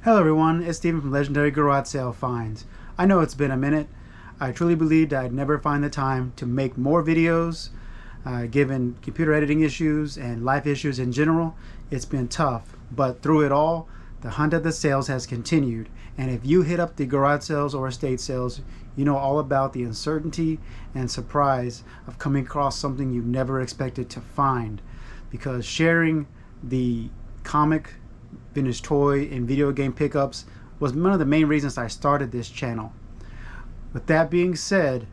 Hello everyone, it's Steven from Legendary Garage Sale Finds. I know it's been a minute. I truly believed I'd never find the time to make more videos. Given computer editing issues and life issues in general, it's been tough. But through it all, the hunt of the sales has continued. And if you hit up the garage sales or estate sales, you know all about the uncertainty and surprise of coming across something you never expected to find. Because sharing the comic, vintage toy, and video game pickups was one of the main reasons I started this channel. With that being said,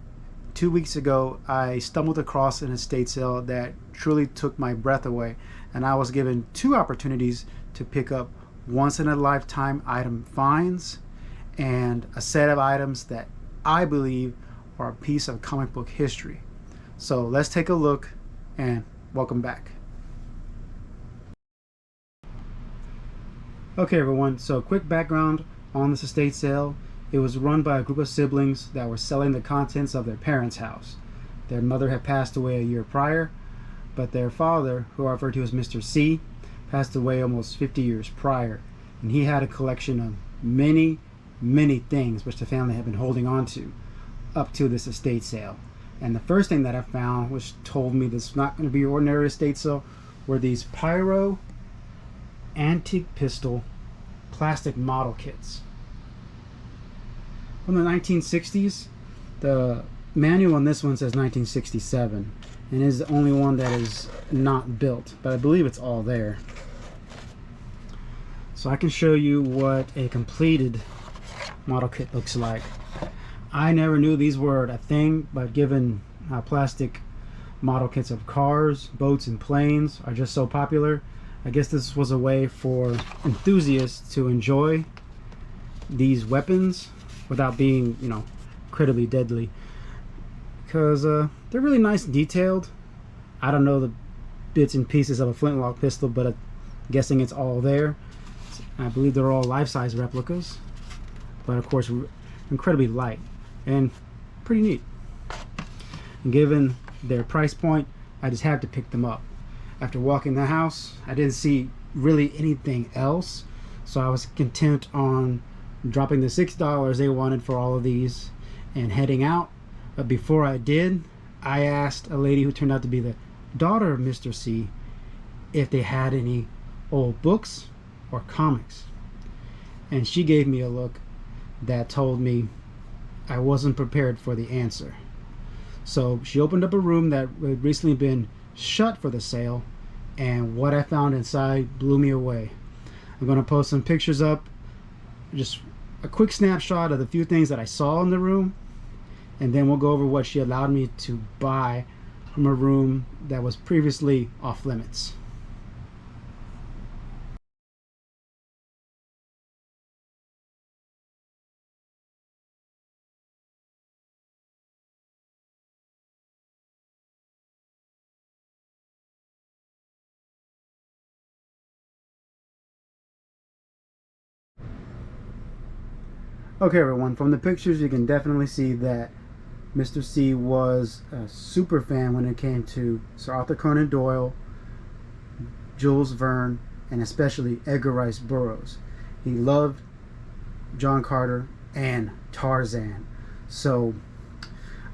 2 weeks ago I stumbled across an estate sale that truly took my breath away, and I was given two opportunities to pick up once-in-a-lifetime item finds and a set of items that I believe are a piece of comic book history. So let's take a look, and welcome back. Okay everyone, so quick background on this estate sale. It was run by a group of siblings that were selling the contents of their parents' house. Their mother had passed away a year prior, but their father, who I refer to as Mr. C, passed away almost 50 years prior. And he had a collection of many things which the family had been holding on to up to this estate sale. And the first thing that I found, which told me this is not going to be an ordinary estate sale, were these pyro antique pistol plastic model kits from the 1960s. The manual on this one says 1967 and is the only one that is not built, but I believe it's all there. So I can show you what a completed model kit looks like. I never knew these were a thing, but given how plastic model kits of cars, boats, and planes are just so popular, I guess this was a way for enthusiasts to enjoy these weapons without being, incredibly deadly. Because they're really nice and detailed. I don't know the bits and pieces of a flintlock pistol, but I'm guessing it's all there. I believe they're all life-size replicas, but of course incredibly light and pretty neat. And given their price point, I just had to pick them up. After walking the house, I didn't see really anything else, so I was content on dropping the $6 they wanted for all of these and heading out. But before I did, I asked a lady who turned out to be the daughter of Mr. C if they had any old books or comics, and she gave me a look that told me I wasn't prepared for the answer. So she opened up a room that had recently been shut for the sale, and what I found inside blew me away. I'm going to post some pictures up, just a quick snapshot of the few things that I saw in the room, and then we'll go over what she allowed me to buy from a room that was previously off limits. Okay everyone, from the pictures you can definitely see that Mr. C was a super fan when it came to Sir Arthur Conan Doyle, Jules Verne, and especially Edgar Rice Burroughs. He loved John Carter and Tarzan. So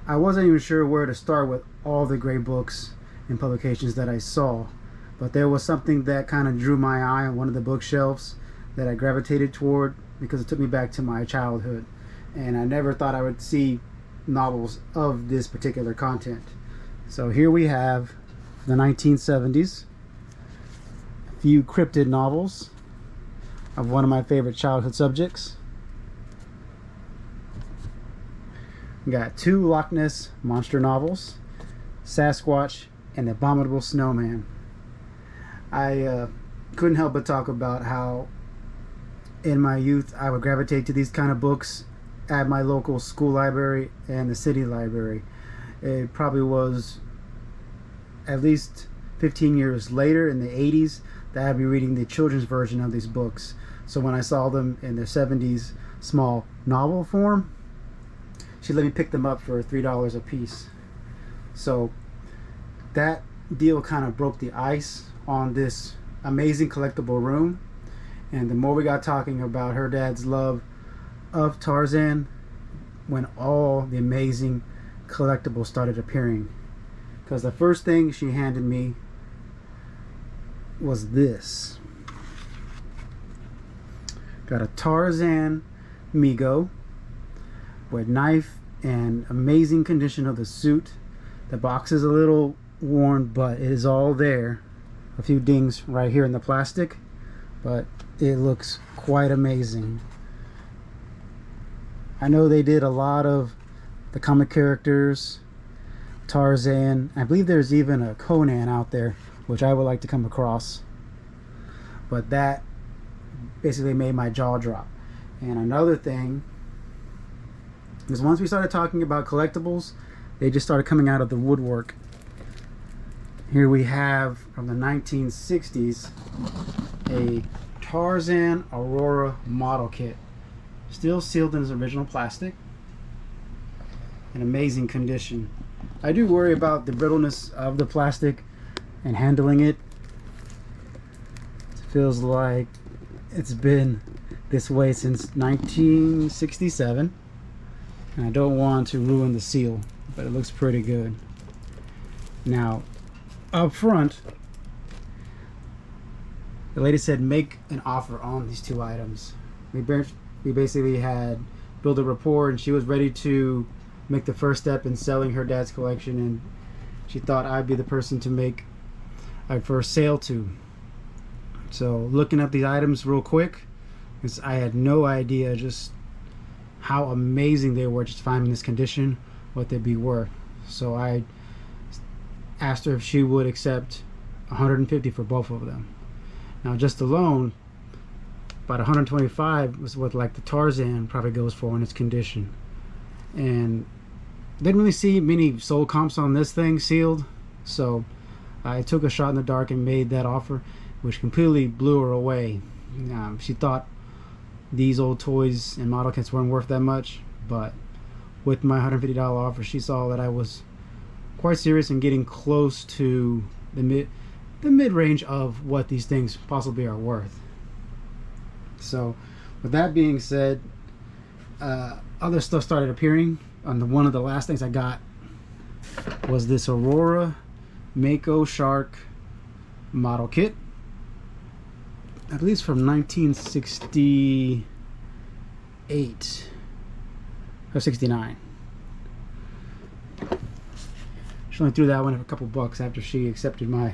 I wasn't even sure where to start with all the great books and publications that I saw, but there was something that kind of drew my eye on one of the bookshelves that I gravitated toward, because it took me back to my childhood, and I never thought I would see novels of this particular content. So here we have the 1970s, a few cryptid novels of one of my favorite childhood subjects. We got two Loch Ness Monster novels, Sasquatch and the Abominable Snowman. I couldn't help but talk about how in my youth I would gravitate to these kind of books at my local school library and the city library. It probably was at least 15 years later, in the 80s, that I'd be reading the children's version of these books. So when I saw them in their 70s small novel form, she let me pick them up for $3 a piece. So that deal kind of broke the ice on this amazing collectible room. And the more we got talking about her dad's love of Tarzan, when all the amazing collectibles started appearing. Because the first thing she handed me was this. Got a Tarzan Mego with knife and amazing condition of the suit. The box is a little worn, but it is all there. A few dings right here in the plastic, but it looks quite amazing. I know they did a lot of the comic characters, Tarzan. I believe there's even a Conan out there, which I would like to come across. But that basically made my jaw drop. And another thing is, once we started talking about collectibles, they just started coming out of the woodwork. Here we have, from the 1960s, a Tarzan Aurora model kit. Still sealed in its original plastic. In amazing condition. I do worry about the brittleness of the plastic and handling it. It feels like it's been this way since 1967. And I don't want to ruin the seal, but it looks pretty good. Now, up front, the lady said make an offer on these two items. We basically had built a rapport, and she was ready to make the first step in selling her dad's collection, and she thought I'd be the person to make a first sale to. So looking up these items real quick, because I had no idea just how amazing they were, just finding this condition, what they'd be worth. So I asked her if she would accept $150 for both of them. Now, just alone, about $125 was what like the Tarzan probably goes for in its condition. And didn't really see many sold comps on this thing sealed, so I took a shot in the dark and made that offer, which completely blew her away. She thought these old toys and model kits weren't worth that much, but with my $150 offer, she saw that I was quite serious and getting close to the mid-range of what these things possibly are worth. So with that being said, other stuff started appearing. One of the last things I got was this Aurora Mako Shark model kit. I believe it's from 1968 or 69. She only threw that one for a couple bucks after she accepted my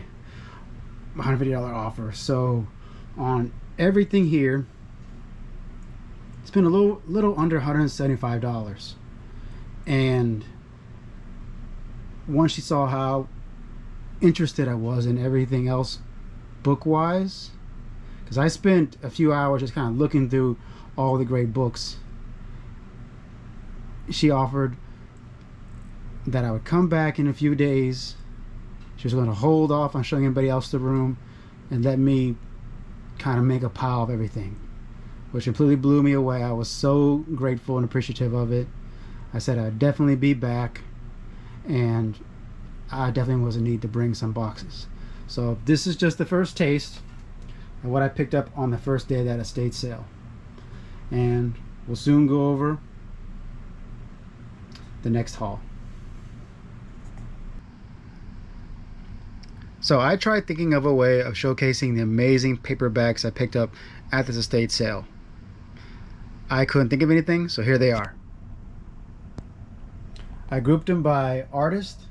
$150 offer. So on everything here, it's been a little under $175. And once she saw how interested I was in everything else book wise, because I spent a few hours just kind of looking through all the great books, she offered that I would come back in a few days. She was going to hold off on showing anybody else the room and let me kind of make a pile of everything, which completely blew me away. I was so grateful and appreciative of it. I said I'd definitely be back, and I definitely was in need to bring some boxes. So this is just the first taste of what I picked up on the first day of that estate sale, and we'll soon go over the next haul. So I tried thinking of a way of showcasing the amazing paperbacks I picked up at this estate sale. I couldn't think of anything, so here they are. I grouped them by artist.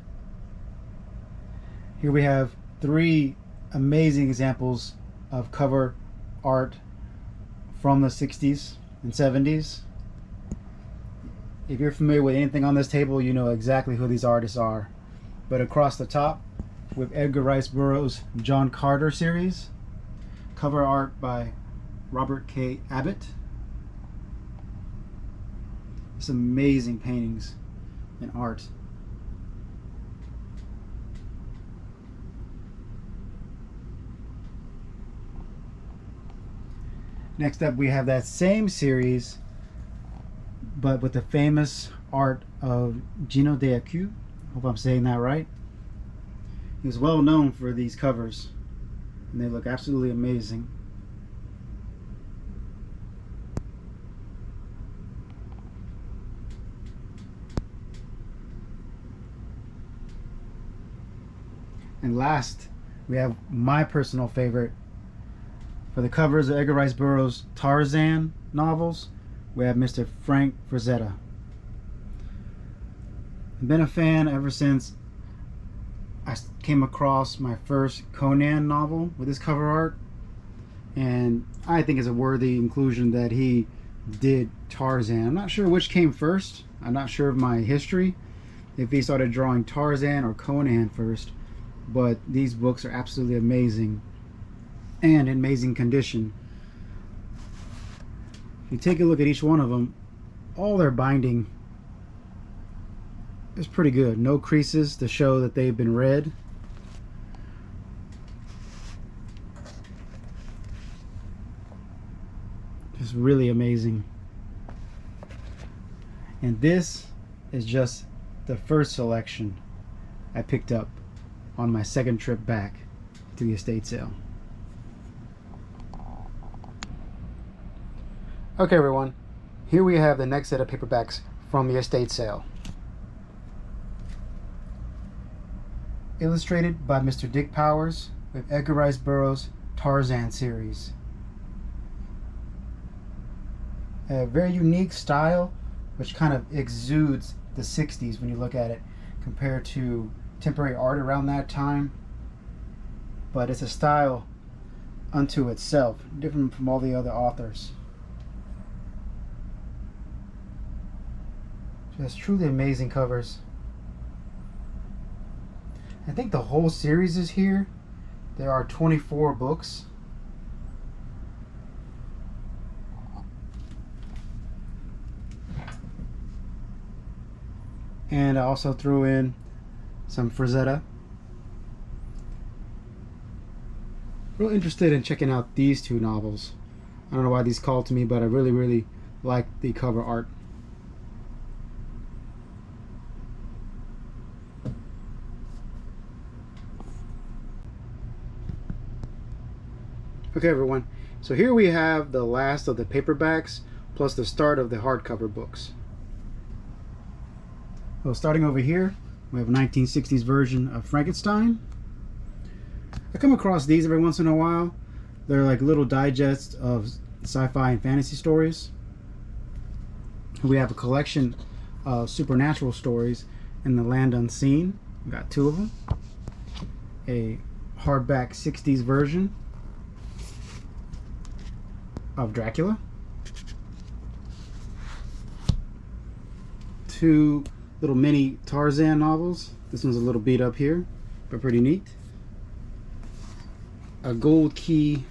Here we have 3 amazing examples of cover art from the 60s and 70s. If you're familiar with anything on this table, you know exactly who these artists are. But across the top, with Edgar Rice Burroughs' John Carter series, cover art by Robert K. Abbott. Some amazing paintings and art. Next up, we have that same series, but with the famous art of Gino D'Acqui. Hope I'm saying that right. He was well known for these covers, and they look absolutely amazing. And last, we have my personal favorite. For the covers of Edgar Rice Burroughs' Tarzan novels, we have Mr. Frank Frazetta. I've been a fan ever since I came across my first Conan novel with his cover art, and I think it's a worthy inclusion that he did Tarzan. I'm not sure which came first. I'm not sure of my history, if he started drawing Tarzan or Conan first, but these books are absolutely amazing and in amazing condition. If you take a look at each one of them, all their binding is pretty good. No creases to show that they've been read. Just really amazing. And this is just the first selection I picked up on my second trip back to the estate sale. Okay everyone, here we have the next set of paperbacks from the estate sale. Illustrated by Mr. Dick Powers with Edgar Rice Burroughs' Tarzan series. A very unique style which kind of exudes the 60s when you look at it compared to contemporary art around that time. But it's a style unto itself, different from all the other authors. Just truly amazing covers. I think the whole series is here. There are 24 books. And I also threw in some Frazetta. Real interested in checking out these two novels. I don't know why these called to me, but I really like the cover art. Okay everyone, so here we have the last of the paperbacks plus the start of the hardcover books. So starting over here, we have a 1960s version of Frankenstein. I come across these every once in a while. They're like little digests of sci-fi and fantasy stories. We have a collection of supernatural stories in the Land Unseen. We got two of them. A hardback 60s version of Dracula. Two little mini Tarzan novels. This one's a little beat up here, but pretty neat. A gold key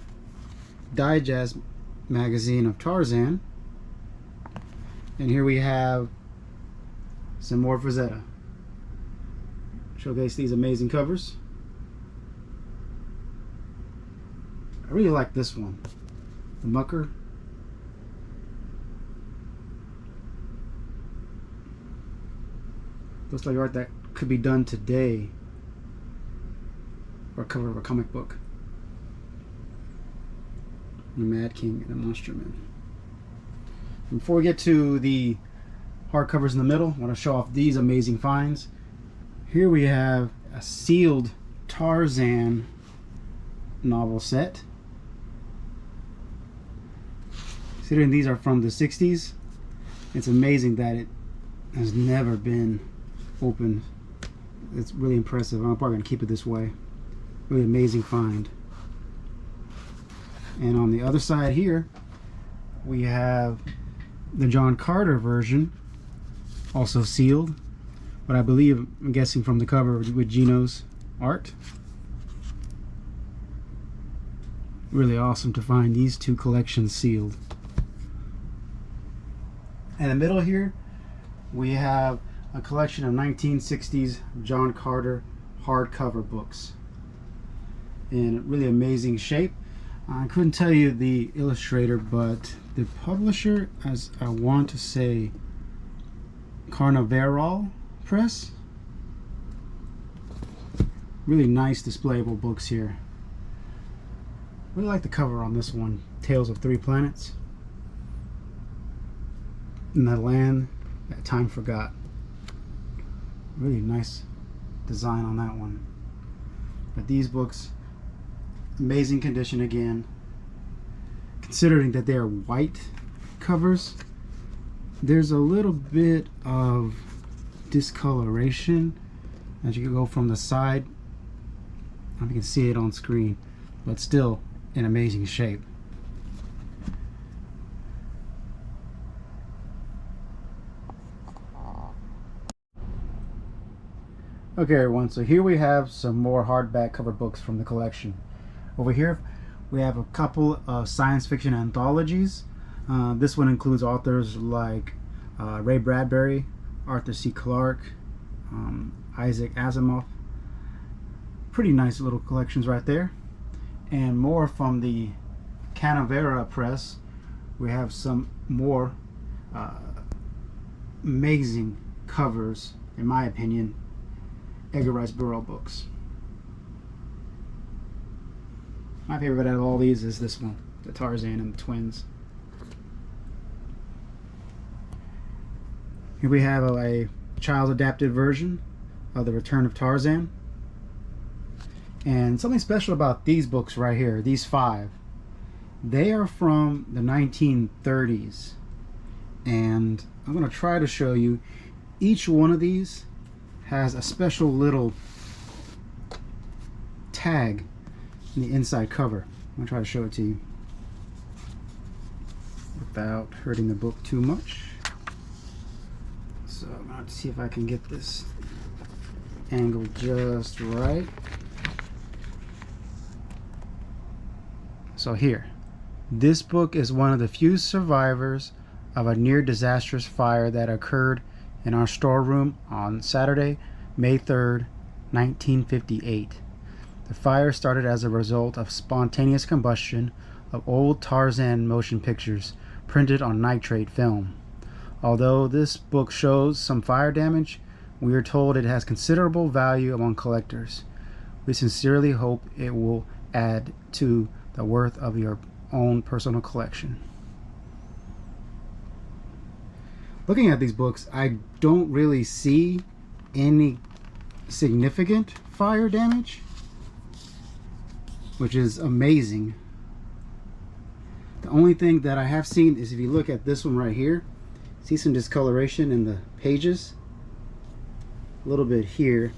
digest magazine of Tarzan. And here we have some more Frazetta. Showcase these amazing covers. I really like this one. The Mucker. Looks like art that could be done today for a cover of a comic book. The Mad King and the Monster Man. And before we get to the hardcovers in the middle, I want to show off these amazing finds. Here we have a sealed Tarzan novel set. Considering these are from the 60s, it's amazing that it has never been opened. It's really impressive. I'm probably going to keep it this way. Really amazing find. And on the other side here, we have the John Carter version, also sealed, but I believe, I'm guessing from the cover with Gino's art. Really awesome to find these two collections sealed. In the middle here, we have a collection of 1960s John Carter hardcover books in really amazing shape. I couldn't tell you the illustrator, but the publisher, as I want to say, Carnaveral Press. Really nice displayable books here. Really like the cover on this one, Tales of Three Planets. In the Land That Time Forgot. Really nice design on that one. But these books, amazing condition again. Considering that they are white covers, there's a little bit of discoloration as you go from the side. I don't know if you can see it on screen, but still in amazing shape. Okay everyone, so here we have some more hardback cover books from the collection. Over here we have a couple of science fiction anthologies. This one includes authors like Ray Bradbury, Arthur C. Clarke, Isaac Asimov. Pretty nice little collections right there. And more from the Canavera Press. We have some more amazing covers, in my opinion, Edgar Rice Burroughs books. My favorite out of all these is this one, the Tarzan and the Twins. Here we have a child adapted version of The Return of Tarzan. And something special about these books right here, these 5, they are from the 1930s. And I'm going to try to show you, each one of these has a special little tag in the inside cover. I'm going to try to show it to you without hurting the book too much. So I'm going to have to see if I can get this angle just right. So here, this book is one of the few survivors of a near disastrous fire that occurred in our storeroom on Saturday, May 3rd, 1958. The fire started as a result of spontaneous combustion of old Tarzan motion pictures printed on nitrate film. Although this book shows some fire damage, we are told it has considerable value among collectors. We sincerely hope it will add to the worth of your own personal collection. Looking at these books, I don't really see any significant fire damage, which is amazing. The only thing that I have seen is, if you look at this one right here, see some discoloration in the pages, a little bit here.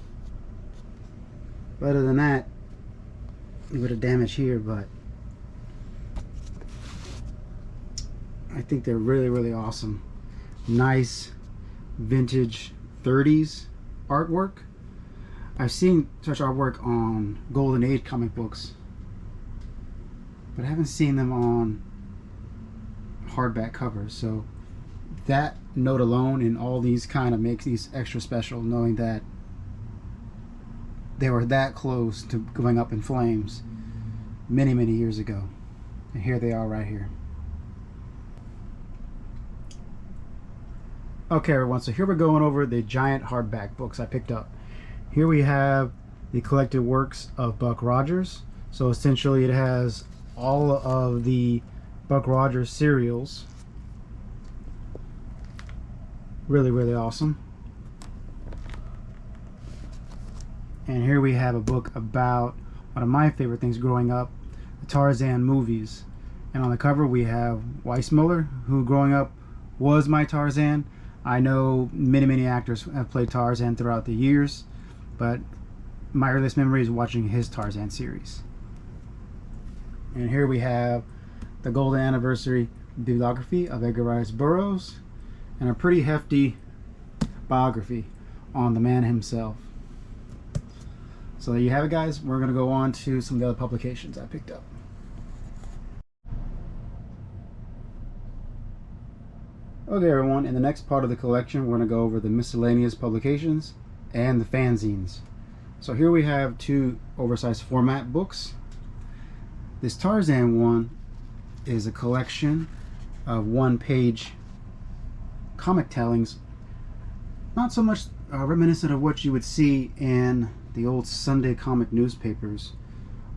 But other than that, a bit of damage here, but I think they're really, really awesome. Nice vintage 30s artwork. I've seen such artwork on Golden Age comic books, but I haven't seen them on hardback covers. So that note alone and all these kind of makes these extra special, knowing that they were that close to going up in flames many, many years ago. And here they are right here. Okay everyone, so here we're going over the giant hardback books I picked up. Here we have the collected works of Buck Rogers. So essentially it has all of the Buck Rogers serials. Really, really awesome. And here we have a book about one of my favorite things growing up, the Tarzan movies. And on the cover we have Weissmuller, who growing up was my Tarzan. I know many actors have played Tarzan throughout the years, but my earliest memory is watching his Tarzan series. And here we have the Golden Anniversary bibliography of Edgar Rice Burroughs, and a pretty hefty biography on the man himself. So there you have it, guys. We're going to go on to some of the other publications I picked up. Okay everyone, in the next part of the collection we're going to go over the miscellaneous publications and the fanzines. So here we have 2 oversized format books. This Tarzan one is a collection of 1-page comic tellings, not so much reminiscent of what you would see in the old Sunday comic newspapers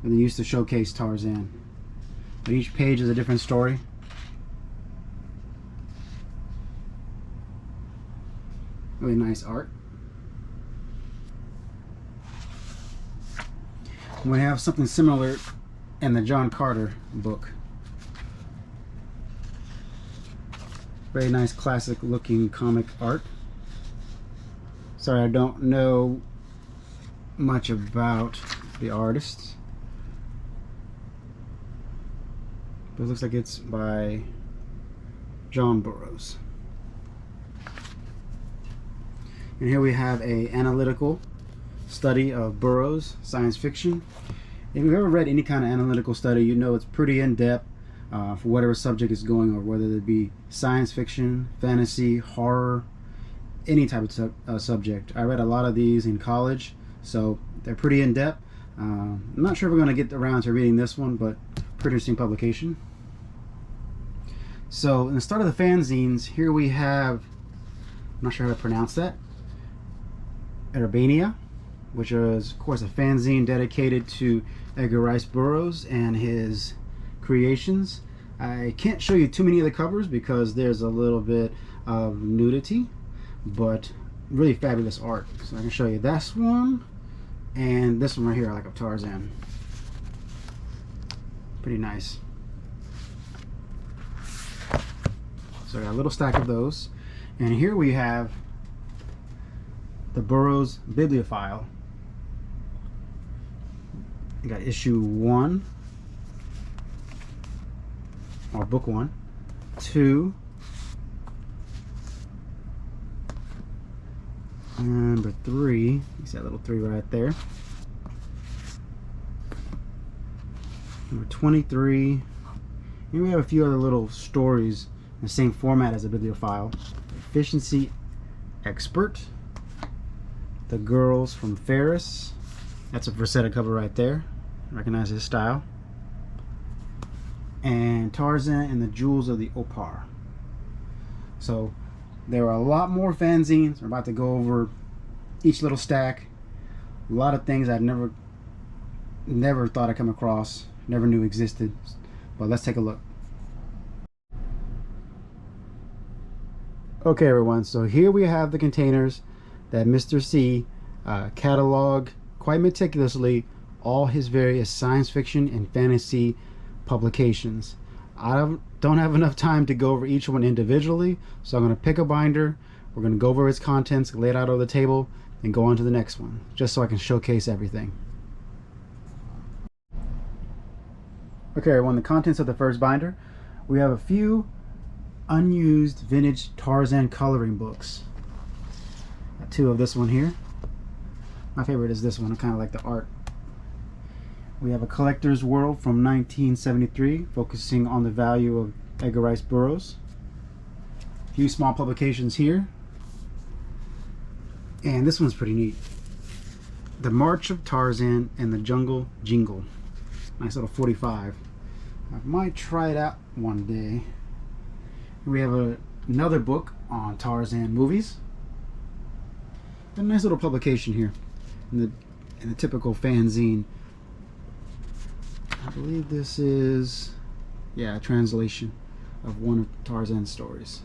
when they used to showcase Tarzan. But each page is a different story. Really nice art. We have something similar in the John Carter book. Very nice classic looking comic art. Sorry, I don't know much about the artists, but it looks like it's by John Burroughs. And here we have a analytical study of Burroughs science fiction. If you've ever read any kind of analytical study, you know it's pretty in-depth for whatever subject is going on, whether it be science fiction, fantasy, horror, any type of subject. I read a lot of these in college, so they're pretty in-depth. I'm not sure if we're going to get around to reading this one, but pretty interesting publication. So in the start of the fanzines, here we have, I'm not sure how to pronounce that, Urbania, which is of course a fanzine dedicated to Edgar Rice Burroughs and his creations. I can't show you too many of the covers because there's a little bit of nudity, but really fabulous art. So I can show you this one and this one right here, like of Tarzan. Pretty nice. So I got a little stack of those, and here we have the Burroughs Bibliophile. You got issue 1, or book 1, 2, number 3. You see that little 3 right there. Number 23. Here we have a few other little stories in the same format as a bibliophile. Efficiency Expert. The Girls from Ferris. That's a Versetta cover right there. Recognize his style. And Tarzan and the Jewels of the Opar. So there are a lot more fanzines. We're about to go over each little stack. A lot of things I've never thought I'd come across, never knew existed. But let's take a look. Okay everyone, so here we have the containers that Mr. C cataloged quite meticulously all his various science fiction and fantasy publications. I don't have enough time to go over each one individually, so I'm going to pick a binder, we're going to go over its contents, lay it out on the table, and go on to the next one, just so I can showcase everything. Okay everyone, the contents of the first binder. We have a few unused vintage Tarzan coloring books. Got 2 of this one here. My favorite is this one. I kind of like the art. We have a Collector's World from 1973, focusing on the value of Edgar Rice Burroughs. A few small publications here. And this one's pretty neat. The March of Tarzan and the Jungle Jingle. Nice little 45. I might try it out one day. We have another book on Tarzan movies. A nice little publication here in the typical fanzine. I believe this is, yeah, a translation of one of Tarzan's stories.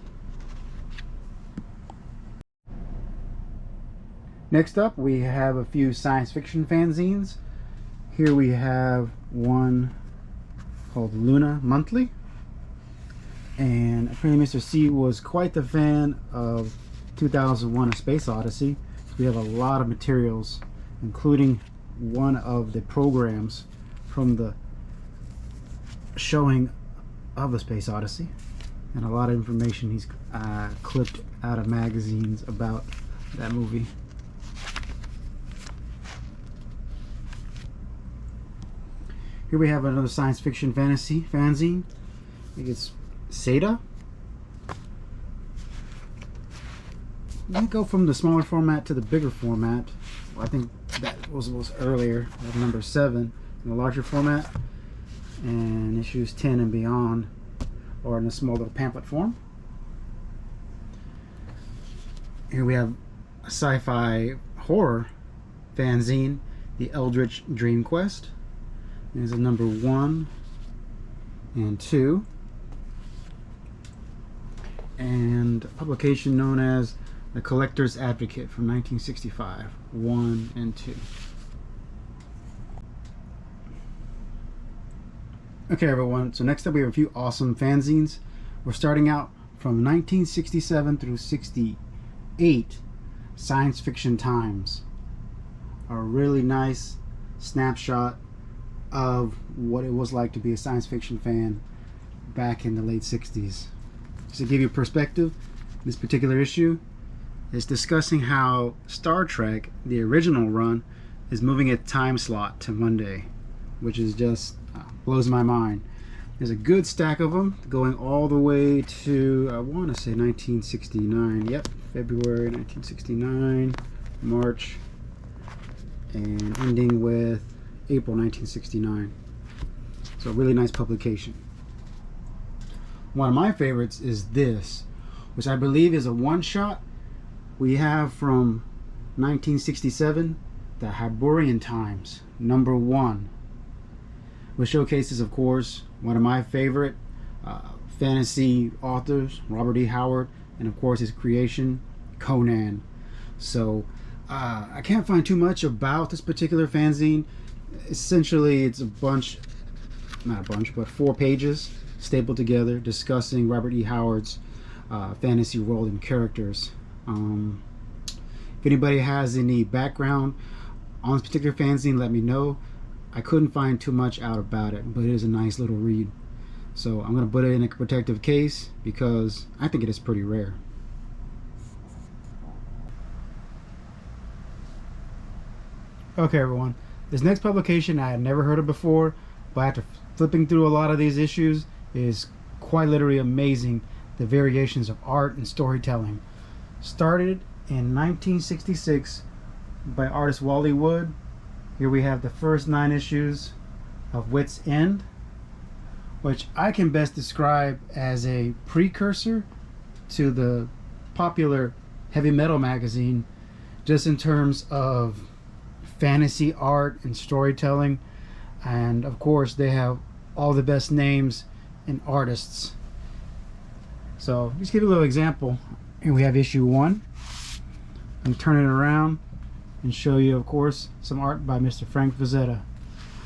Next up, we have a few science fiction fanzines. Here we have one called Luna Monthly. And apparently Mr. C was quite the fan of 2001: A Space Odyssey. So we have a lot of materials, including one of the programs from the showing of the Space Odyssey, and a lot of information he's clipped out of magazines about that movie. Here we have another science fiction fantasy fanzine. I think it's Seda. We go from the smaller format to the bigger format. Well, I think that was earlier, number 7, in the larger format, and issues 10 and beyond, or in a small little pamphlet form. Here we have a sci-fi horror fanzine, The Eldritch Dream Quest. There's a number 1 and 2. And a publication known as The Collector's Advocate from 1965, 1 and 2. Okay, everyone, so next up we have a few awesome fanzines. We're starting out from 1967 through 68, Science Fiction Times. A really nice snapshot of what it was like to be a science fiction fan back in the late 60s. Just to give you perspective, this particular issue is discussing how Star Trek, the original run, is moving its time slot to Monday, which is just blows my mind. There's a good stack of them going all the way to, I want to say 1969. Yep, February 1969, March, and ending with April 1969. So a really nice publication. One of my favorites is this, which I believe is a one-shot we have from 1967, the Hyborian Times, #1, which showcases, of course, one of my favorite fantasy authors, Robert E. Howard, and of course his creation, Conan. So I can't find too much about this particular fanzine. Essentially, it's a bunch, not a bunch, but 4 pages stapled together discussing Robert E. Howard's fantasy world and characters. If anybody has any background on this particular fanzine, let me know. I couldn't find too much out about it, but it is a nice little read. So I'm going to put it in a protective case because I think it is pretty rare. Okay, everyone. This next publication I had never heard of before, but after flipping through a lot of these issues, is quite literally amazing. The variations of art and storytelling. Started in 1966 by artist Wally Wood. Here we have the first 9 issues of Wit's End, which I can best describe as a precursor to the popular heavy metal magazine, just in terms of fantasy art and storytelling. And of course they have all the best names and artists. So just give you a little example. Here we have issue 1. I'm turning it around and show you, of course, some art by Mr. Frank Frazetta.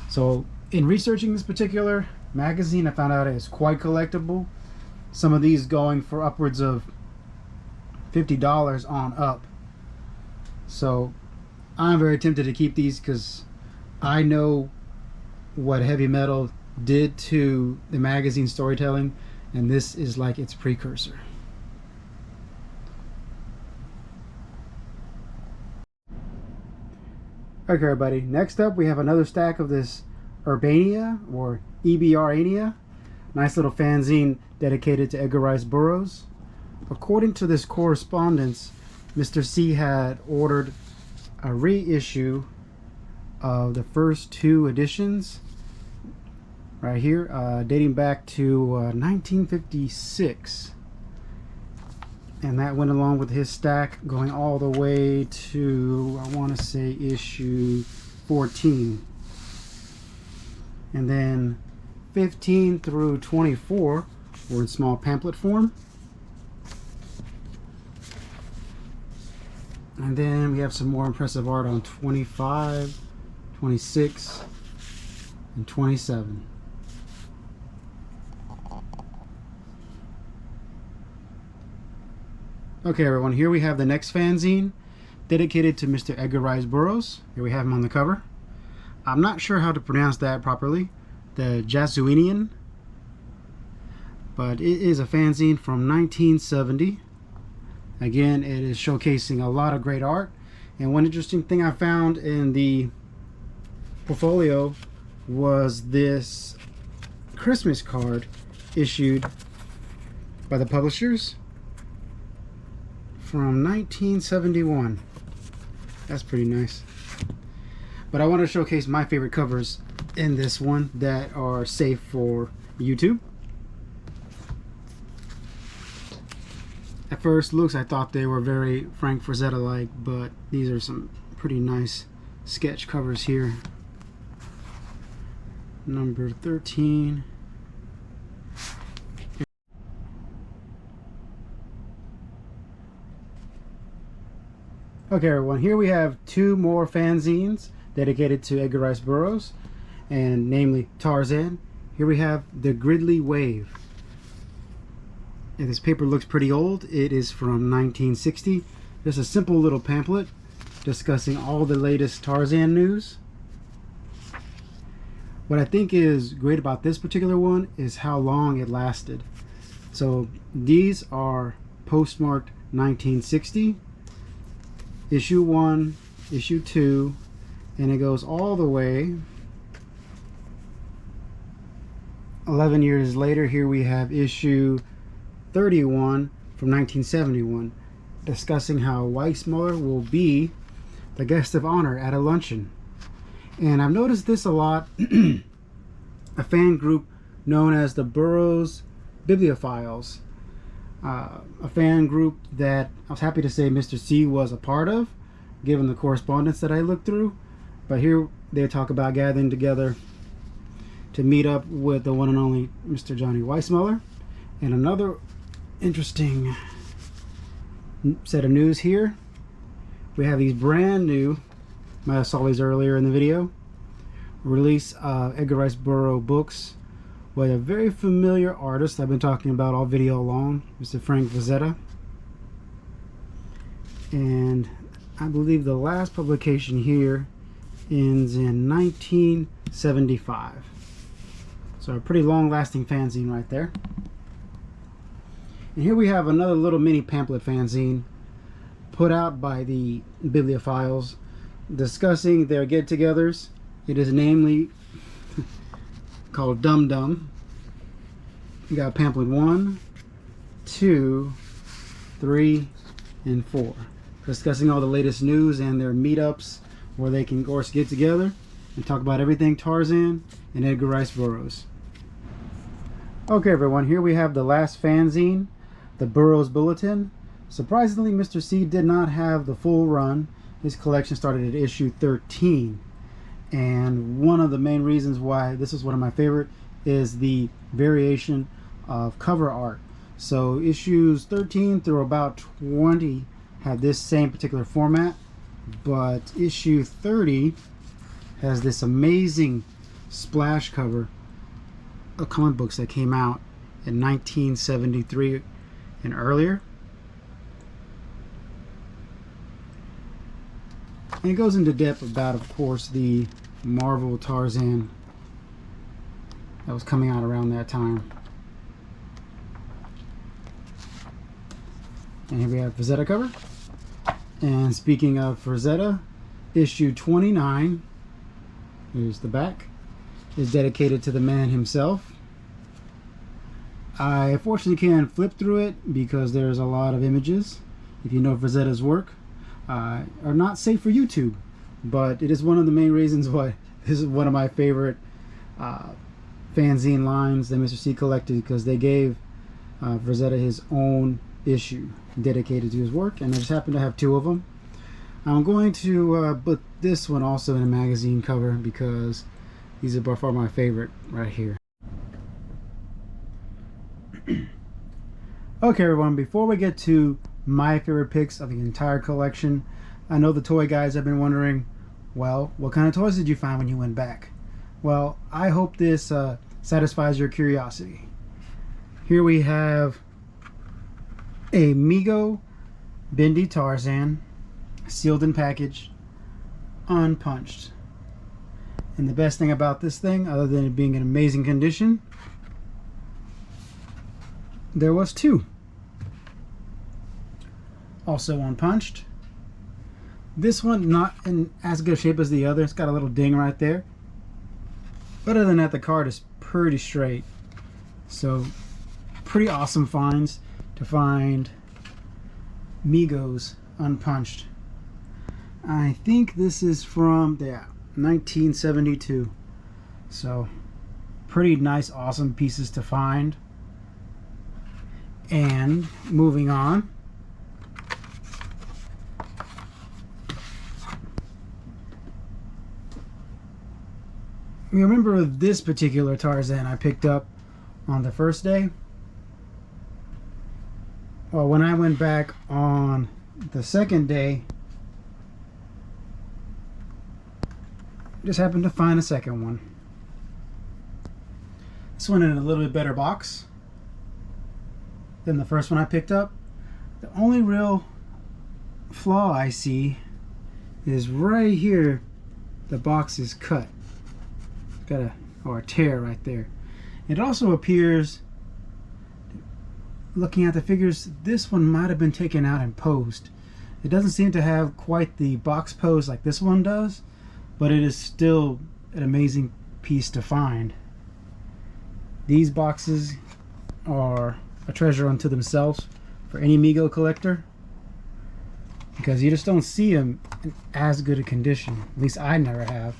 So in researching this particular magazine, I found out it's quite collectible. Some of these going for upwards of $50 on up. So I'm very tempted to keep these because I know what heavy metal did to the magazine storytelling, and this is like its precursor. Okay, everybody, next up we have another stack of this Urbania, or EBRania. Nice little fanzine dedicated to Edgar Rice Burroughs. According to this correspondence, Mr. C had ordered a reissue of the first 2 editions right here, dating back to 1956. And that went along with his stack going all the way to, I want to say, issue 14. And then 15 through 24 were in small pamphlet form. And then we have some more impressive art on 25, 26, and 27. Okay, everyone, here we have the next fanzine dedicated to Mr. Edgar Rice Burroughs. Here we have him on the cover. I'm not sure how to pronounce that properly, the Jasuinian, but it is a fanzine from 1970. Again, it is showcasing a lot of great art. And one interesting thing I found in the portfolio was this Christmas card issued by the publishers from 1971. That's pretty nice. But I want to showcase my favorite covers in this one that are safe for YouTube. At first looks, I thought they were very Frank Frazetta-like, but these are some pretty nice sketch covers here. Number 13. Okay, everyone, here we have 2 more fanzines dedicated to Edgar Rice Burroughs, and namely Tarzan Here we have The Gridley Wave. And this paper looks pretty old. It is from 1960. Just a simple little pamphlet discussing all the latest Tarzan news. What I think is great about this particular one is how long it lasted. So these are postmarked 1960, issue 1, issue 2, and it goes all the way 11 years later. Here we have issue 31 from 1971, discussing how Weissmuller will be the guest of honor at a luncheon. And I've noticed this a lot. A fan group known as the Burroughs Bibliophiles, a fan group that I was happy to say Mr. C was a part of, given the correspondence that I looked through. But here they talk about gathering together to meet up with the one and only Mr. Johnny Weissmuller. And another interesting set of news here. We have these brand new, might have saw these earlier in the video, release of Edgar Rice Burroughs books with a very familiar artist I've been talking about all video long, Mr. Frank Frazetta. And I believe the last publication here ends in 1975. So a pretty long-lasting fanzine right there. And here we have another little mini pamphlet fanzine put out by the Bibliophiles discussing their get-togethers. It is namely called Dum Dum. You got pamphlet 1, 2, 3, and 4, discussing all the latest news and their meetups where they can, of course, get together and talk about everything Tarzan and Edgar Rice Burroughs. Okay, everyone, here we have the last fanzine, the Burroughs Bulletin. Surprisingly, Mr. C did not have the full run. His collection started at issue 13. And one of the main reasons why this is one of my favorite is the variation of cover art. So issues 13 through about 20 have this same particular format, but issue 30 has this amazing splash cover of comic books that came out in 1973 and earlier. And it goes into depth about, of course, the Marvel Tarzan that was coming out around that time. And here we have Frazetta cover. And speaking of Frazetta, issue 29, here's the back, is dedicated to the man himself. I unfortunately can't flip through it because there's a lot of images. If you know Frazetta's work, are not safe for YouTube, but it is one of the main reasons why this is one of my favorite fanzine lines that Mr. C collected, because they gave Frazetta his own issue dedicated to his work, and I just happen to have 2 of them. I'm going to put this one also in a magazine cover because these are by far my favorite right here. Okay, everyone, before we get to my favorite picks of the entire collection, I know the toy guys have been wondering, well, what kind of toys did you find when you went back? Well, I hope this satisfies your curiosity. Here we have a Mego Bendy Tarzan, sealed and packaged, unpunched. And the best thing about this thing, other than it being in amazing condition, there was 2. Also unpunched. This one not in as good shape as the other. It's got a little ding right there. But other than that, the card is pretty straight. So pretty awesome finds to find Megos unpunched. I think this is from 1972. So pretty nice, awesome pieces to find. And moving on, you remember this particular Tarzan I picked up on the first day? Well, when I went back on the second day, just happened to find a second one. This one in a little bit better box than the first one I picked up. The only real flaw I see is right here. The box is cut. Got a tear right there. It also appears, looking at the figures, this one might have been taken out in post. It doesn't seem to have quite the box pose like this one does, but it is still an amazing piece to find. These boxes are a treasure unto themselves for any Mego collector, because you just don't see them in as good a condition. At least I never have.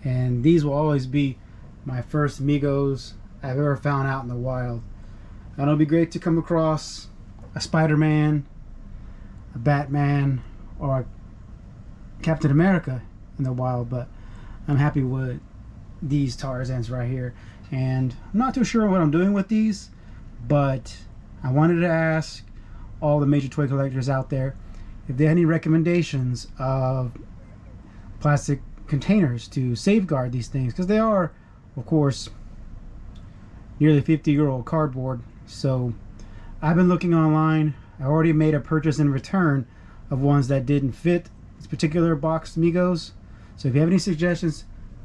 And these will always be my first Megos I've ever found out in the wild. And it'll be great to come across a Spider-Man, a Batman, or a Captain America in the wild, but I'm happy with these Tarzans right here. And I'm not too sure what I'm doing with these, but I wanted to ask all the major toy collectors out there if they had any recommendations of plastic containers to safeguard these things, because they are, of course, nearly 50-year-old cardboard. So I've been looking online. I already made a purchase in return of ones that didn't fit this particular box Migos. So if you have any suggestions,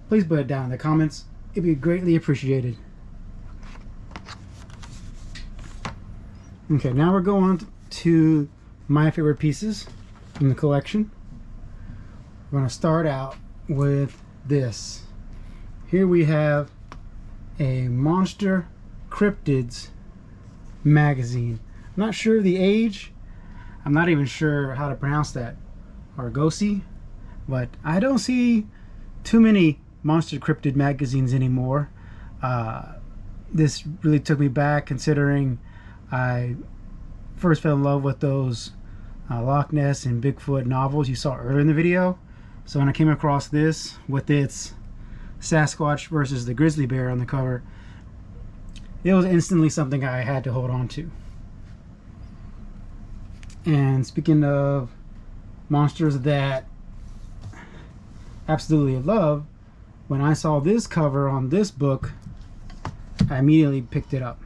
please put it down in the comments. It'd be greatly appreciated. Okay, now we're going to my favorite pieces in the collection. We're going to start out with this. Here we have a Monster Cryptids magazine. I'm not sure the age. I'm not even sure how to pronounce that. Argosy. But I don't see too many Monster Cryptid magazines anymore. This really took me back, considering I first fell in love with those Loch Ness and Bigfoot novels you saw earlier in the video. So when I came across this with its Sasquatch versus the grizzly bear on the cover, it was instantly something I had to hold on to. And speaking of monsters that absolutely love, when I saw this cover on this book, I immediately picked it up.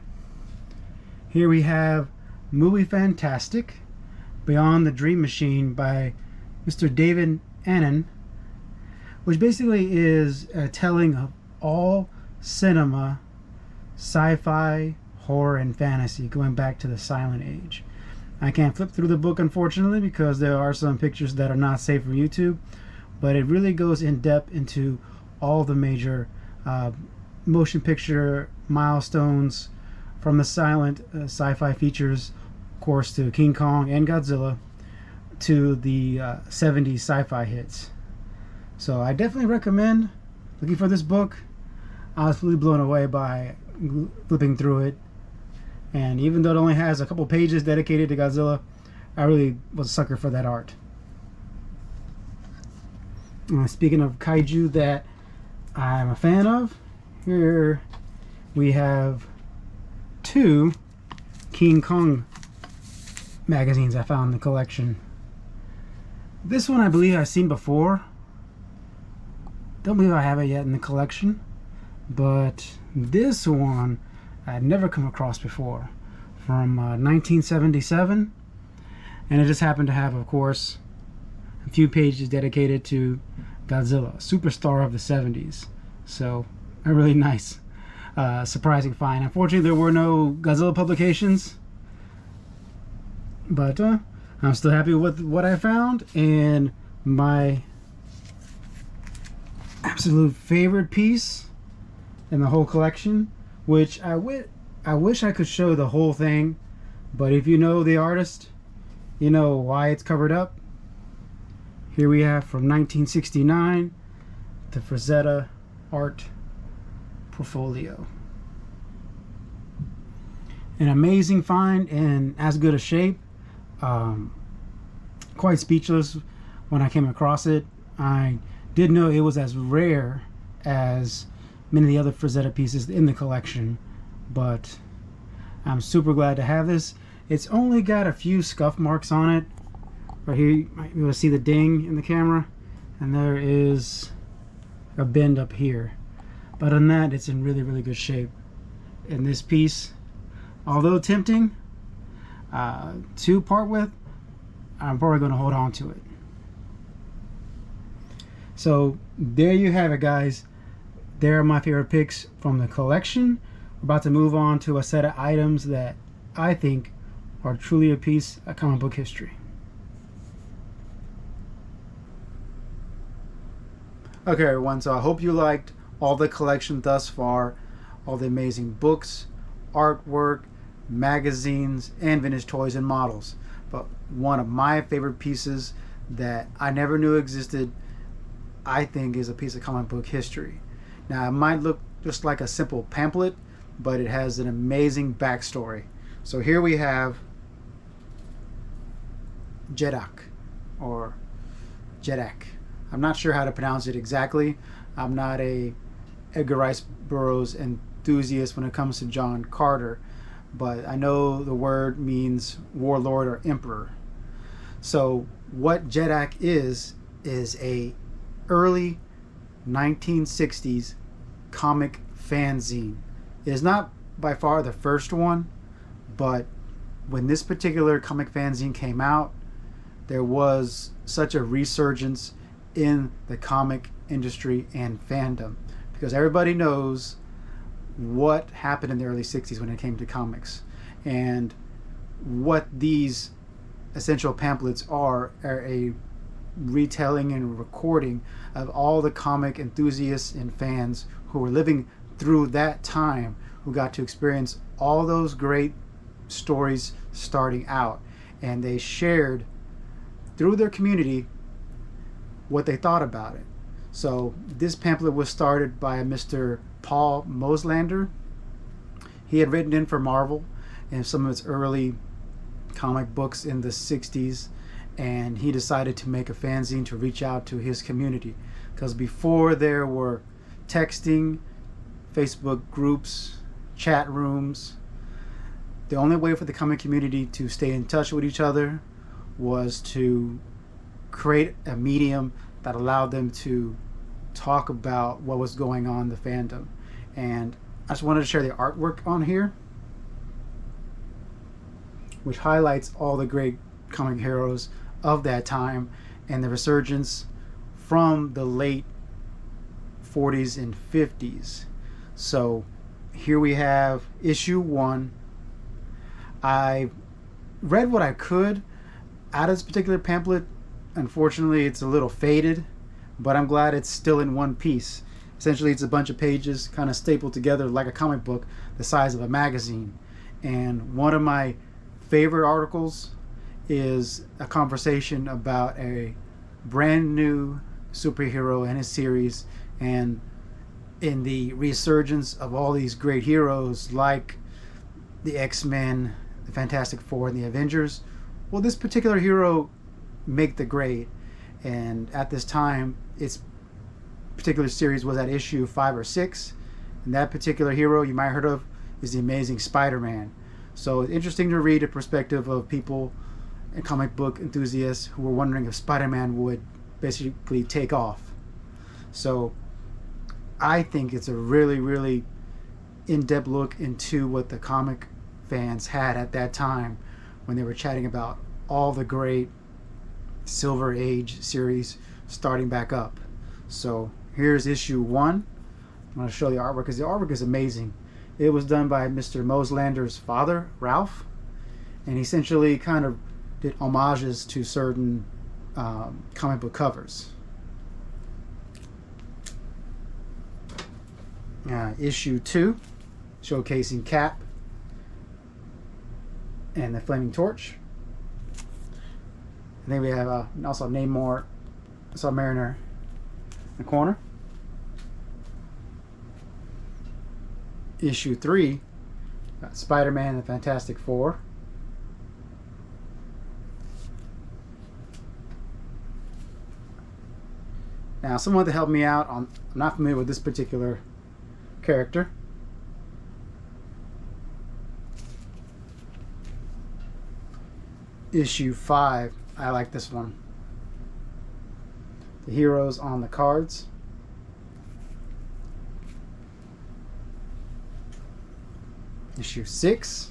Here we have Movie Fantastic, Beyond the Dream Machine by Mr. David Annan, which basically is a telling of all cinema, sci-fi, horror, and fantasy, going back to the Silent Age. I can't flip through the book, unfortunately, because there are some pictures that are not safe for YouTube, but it really goes in depth into all the major motion picture milestones, from the silent sci-fi features, of course, to King Kong and Godzilla, to the 70s sci-fi hits. So I definitely recommend looking for this book. I was really blown away by flipping through it, and even though it only has a couple pages dedicated to Godzilla, I really was a sucker for that art. Speaking of kaiju that I'm a fan of, here we have two King Kong magazines I found in the collection. This one I believe I've seen before. Don't believe I have it yet in the collection, but this one I'd never come across before, from 1977, and it just happened to have, of course, a few pages dedicated to Godzilla, superstar of the 70s. So a really nice surprising find. Unfortunately, there were no Godzilla publications, but I'm still happy with what I found. And my absolute favorite piece in the whole collection, which I wish I could show the whole thing, but if you know the artist, you know why it's covered up. Here we have, from 1969, the Frazetta art portfolio. An amazing find in as good a shape. Quite speechless when I came across it. I did know it was as rare as many of the other Frazetta pieces in the collection, but I'm super glad to have this. It's only got a few scuff marks on it. Right here you might be able to see the ding in the camera, and there is a bend up here, but other than that, it's in really good shape. in this piece, although tempting to part with, I'm probably going to hold on to it. So there you have it, guys. There are my favorite picks from the collection. We're about to move on to a set of items that I think are truly a piece of comic book history. Okay, everyone, so I hope you liked all the collection thus far, all the amazing books, artwork, magazines, and vintage toys and models. But one of my favorite pieces that I never knew existed, I think, is a piece of comic book history. Now, it might look just like a simple pamphlet, but it has an amazing backstory. So here we have Jednak, or Jednak. I'm not sure how to pronounce it exactly. I'm not a Edgar Rice Burroughs enthusiast when it comes to John Carter, but I know the word means warlord or emperor. So what Jednak is a early 1960s comic fanzine. It is not by far the first one, but when this particular comic fanzine came out, there was such a resurgence in the comic industry and fandom, because everybody knows what happened in the early 60s when it came to comics, and what these essential pamphlets are a retelling and recording of all the comic enthusiasts and fans who were living through that time, who got to experience all those great stories starting out, and they shared through their community what they thought about it. So this pamphlet was started by Mr. Paul Moslander. He had written in for Marvel in some of its early comic books in the 60s, and he decided to make a fanzine to reach out to his community, because before there were texting, Facebook groups, chat rooms, the only way for the comic community to stay in touch with each other was to create a medium that allowed them to talk about what was going on in the fandom. And I just wanted to share the artwork on here, which highlights all the great comic heroes of that time and the resurgence from the late 40s and 50s. So here we have issue 1. I read what I could out of this particular pamphlet. Unfortunately, it's a little faded, but I'm glad it's still in one piece. Essentially, it's a bunch of pages kind of stapled together like a comic book the size of a magazine. And one of my favorite articles is a conversation about a brand new superhero and his series, and in the resurgence of all these great heroes like the X-Men, the Fantastic Four, and the Avengers. Well, this particular hero make the grade, and at this time its particular series was at issue 5 or 6, and that particular hero you might have heard of is the Amazing Spider-Man. So it's interesting to read a perspective of people and comic book enthusiasts who were wondering if Spider-Man would basically take off. So I think it's a really, really in-depth look into what the comic fans had at that time when they were chatting about all the great Silver Age series starting back up. So here's issue 1. I'm going to show the artwork because the artwork is amazing. It was done by Mr. Moslander's father, Ralph, and he essentially kind of did homages to certain comic book covers. Issue 2, showcasing Cap and the Flaming Torch. And then we have also Namor, Submariner in the corner. Issue 3, got Spider-Man and the Fantastic Four. Now, someone to help me out on, I'm not familiar with this particular character. Issue 5, I like this one. The heroes on the cards. issue 6,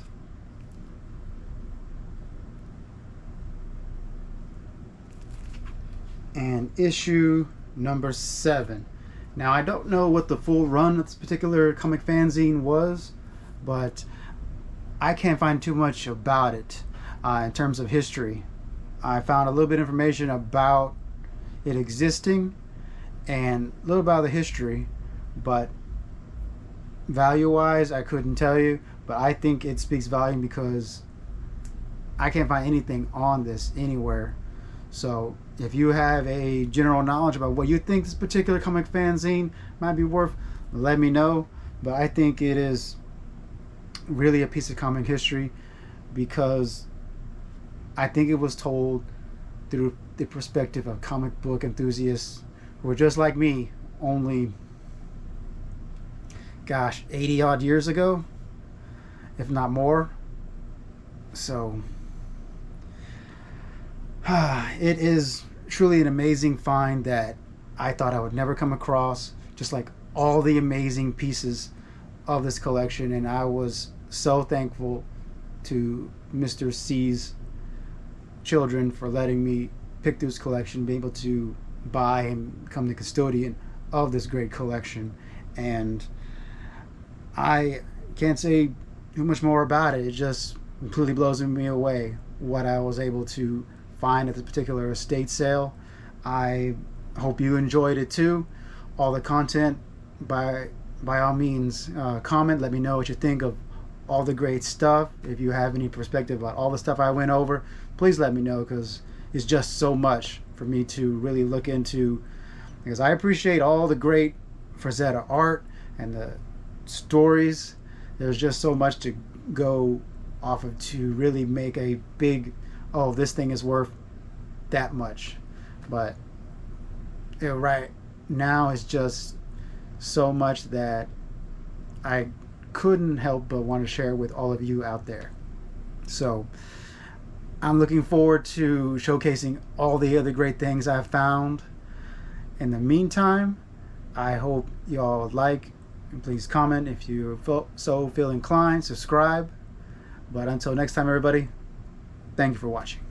and issue number 7. Now, I don't know what the full run of this particular comic fanzine was, but I can't find too much about it in terms of history. I found a little bit of information about it existing and a little about the history, but value-wise, I couldn't tell you. But I think it speaks volume because I can't find anything on this anywhere. So if you have a general knowledge about what you think this particular comic fanzine might be worth, let me know. But I think it is really a piece of comic history because I think it was told through the perspective of comic book enthusiasts who were just like me, only, gosh, 80 odd years ago, if not more. So it is truly an amazing find that I thought I would never come across, just like all the amazing pieces of this collection. And I was so thankful to Mr. C's children for letting me pick through this collection, being able to buy and become the custodian of this great collection. And I can't say too much more about it. It just completely blows me away what I was able to find at this particular estate sale. I hope you enjoyed it too. All the content, by all means, comment. Let me know what you think of all the great stuff. If you have any perspective about all the stuff I went over, please let me know, because it's just so much for me to really look into, because I appreciate all the great Frazetta art and the stories. There's just so much to go off of to really make a big, oh, this thing is worth that much. But right now it's just so much that I couldn't help but want to share with all of you out there. So I'm looking forward to showcasing all the other great things I've found. In the meantime, I hope y'all like, and please comment if you feel inclined, subscribe. But until next time, everybody, thank you for watching.